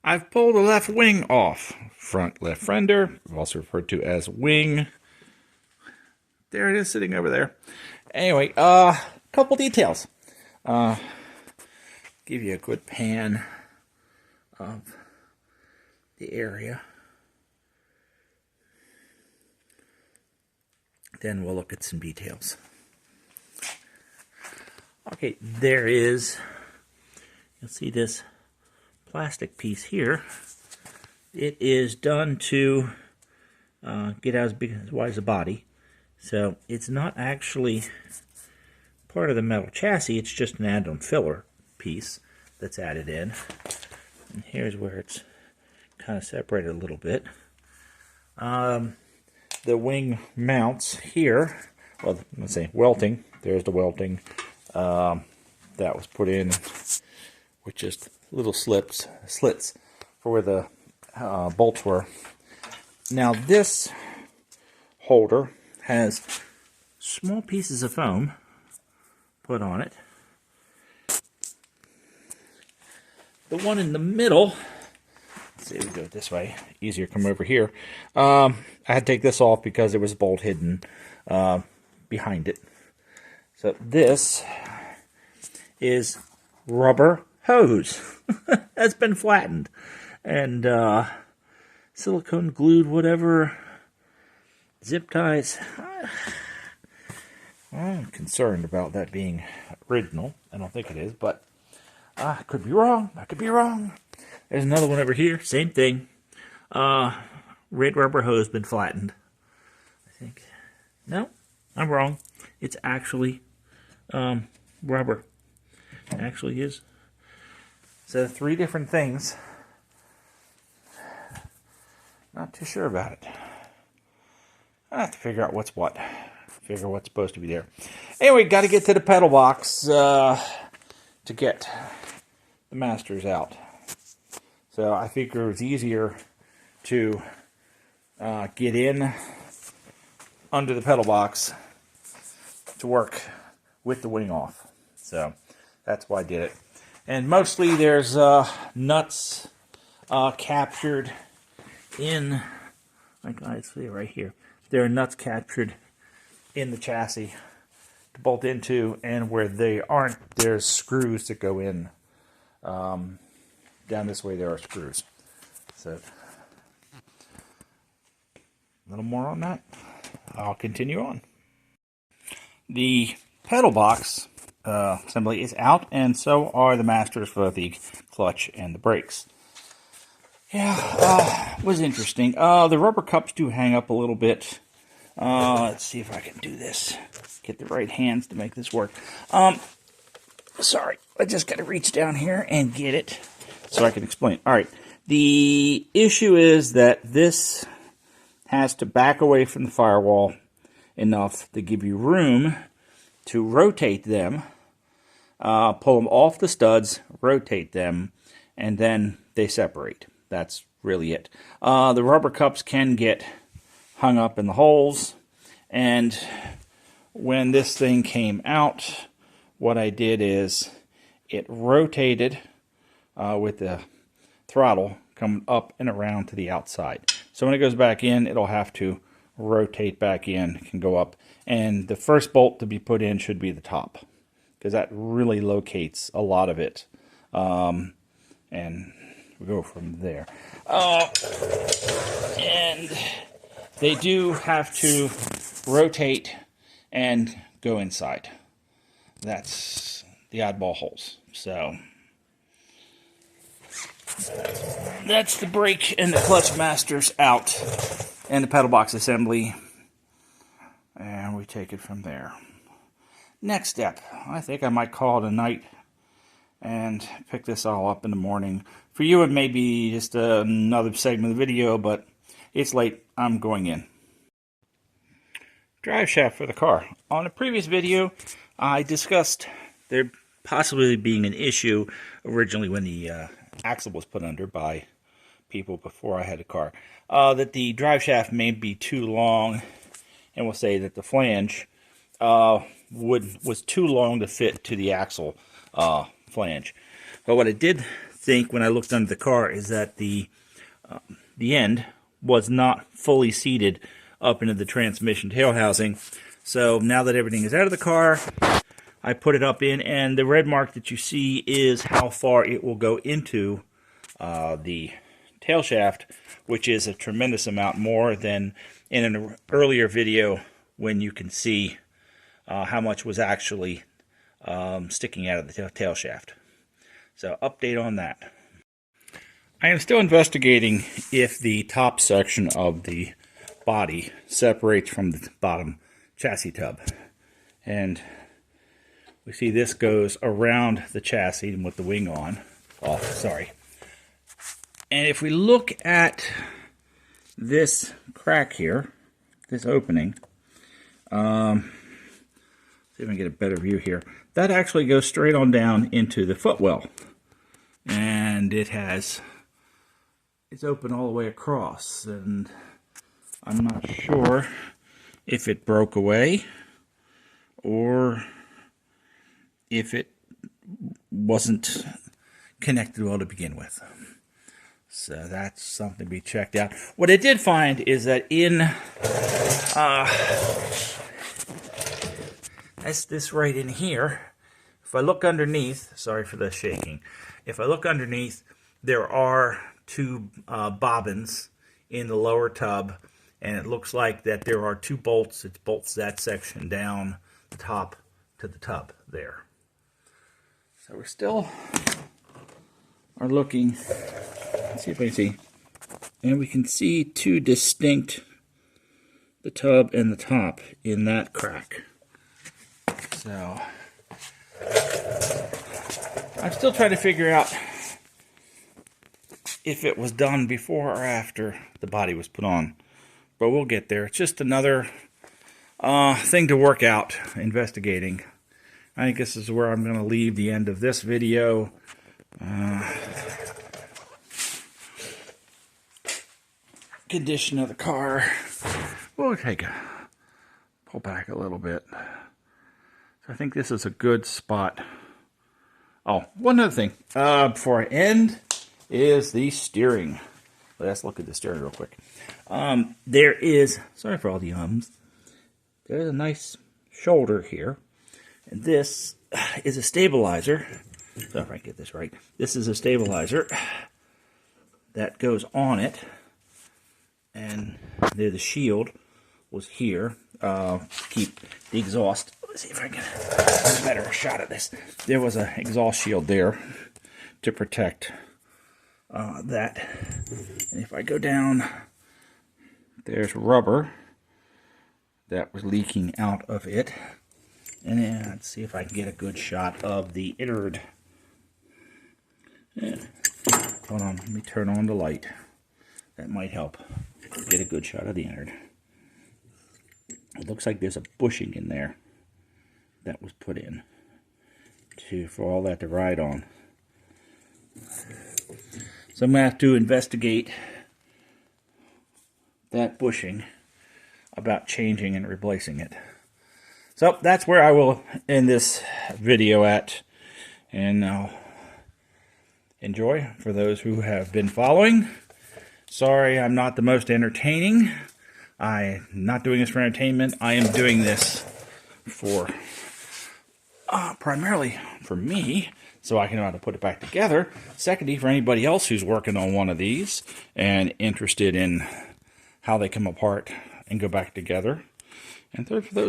I've pulled the left wing off. Front left fender, also referred to as wing. There it is sitting over there. Anyway, couple details. Give you a good pan of the area. Then we'll look at some details. Okay, there is, you'll see this plastic piece here. It is done to get out as wide as the body. So it's not actually part of the metal chassis, it's just an add-on filler piece that's added in. And here's where it's kind of separated a little bit. The wing mounts here, well, let's say welting, there's the welting. That was put in with just little slits for where the bolts were. Now this holder has small pieces of foam put on it. The one in the middle, let's see if we do it this way, easier to come over here. I had to take this off because there was a bolt hidden behind it. So this is rubber hose that's been flattened and silicone glued, whatever, zip ties. I'm concerned about that being original. I don't think it is, but I could be wrong. I could be wrong. There's another one over here, same thing. Red rubber hose been flattened, I think. No, I'm wrong. It's actually rubber. It actually is. So 3 different things. Not too sure about it. I have to figure out what's what. Figure what's supposed to be there. Anyway, got to get to the pedal box to get the masters out. So I figure it was easier to get in under the pedal box to work with the wing off. So that's why I did it. And mostly there's nuts captured in, like I see it right here. There are nuts captured in the chassis to bolt into, and where they aren't, there's screws that go in. Down this way there are screws. So a little more on that. I'll continue on. The pedal box assembly is out, and so are the masters for the clutch and the brakes. Yeah, was interesting. The rubber cups do hang up a little bit. Let's see if I can do this. Get the right hands to make this work. Sorry, I just got to reach down here and get it so I can explain. All right, the issue is that this has to back away from the firewall enough to give you room to rotate them, pull them off the studs, rotate them, and then they separate. That's really it. The rubber cups can get hung up in the holes, and when this thing came out, what I did is it rotated with the throttle coming up and around to the outside. So when it goes back in, it'll have to rotate back in. It can go up, and the first bolt to be put in should be the top, because that really locates a lot of it. And we go from there. And they do have to rotate and go inside. That's the oddball holes. So that's the brake and the clutch masters out, and the pedal box assembly. And we take it from there. Next step, I think I might call it a night and pick this all up in the morning. For you, it may be just another segment of the video, but it's late. I'm going in. Drive shaft for the car. On a previous video, I discussed there possibly being an issue originally when the axle was put under by people before I had a car, that the drive shaft may be too long, and we'll say that the flange was too long to fit to the axle flange. But what I did think when I looked under the car is that the end was not fully seated up into the transmission tail housing. So now that everything is out of the car, I put it up in, and the red mark that you see is how far it will go into the tail shaft, which is a tremendous amount more than in an earlier video when you can see how much was actually sticking out of the tail shaft. So update on that. I am still investigating if the top section of the body separates from the bottom chassis tub. And we see this goes around the chassis and with the wing on. Oh, sorry. And if we look at this crack here, this opening, see if I can get a better view here. That actually goes straight on down into the footwell. And it's open all the way across, and I'm not sure if it broke away or if it wasn't connected well to begin with. So that's something to be checked out. What I did find is that in that's this right in here. If I look underneath, sorry for the shaking. If I look underneath, there are two bobbins in the lower tub, and it looks like that there are two bolts. It bolts that section down the top to the tub there. So we're still are looking. Let's see if I can see. And we can see two distinct, the tub and the top in that crack. So I'm still trying to figure out if it was done before or after the body was put on. But we'll get there. It's just another thing to work out, investigating. I think this is where I'm going to leave the end of this video. Condition of the car. We'll pull back a little bit. So I think this is a good spot. Oh, one other thing before I end is the steering. Let's look at the steering real quick. There is, sorry for all the ums, there's a nice shoulder here. And this is a stabilizer. So if I can get this right. This is a stabilizer that goes on it. And there, the shield was here. Keep the exhaust. Let's see if I can get a better shot at this. There was an exhaust shield there to protect that. And if I go down, there's rubber that was leaking out of it. And then let's see if I can get a good shot of the innard. Yeah. Hold on, let me turn on the light. That might help get a good shot of the innard. It looks like there's a bushing in there that was put in for all that to ride on. So I'm going to have to investigate that bushing about changing and replacing it. So that's where I will end this video at. And now enjoy for those who have been following. Sorry I'm not the most entertaining. I'm not doing this for entertainment. I am doing this for primarily for me, so I can know how to put it back together. Secondly, for anybody else who's working on one of these and interested in how they come apart and go back together. And third, for those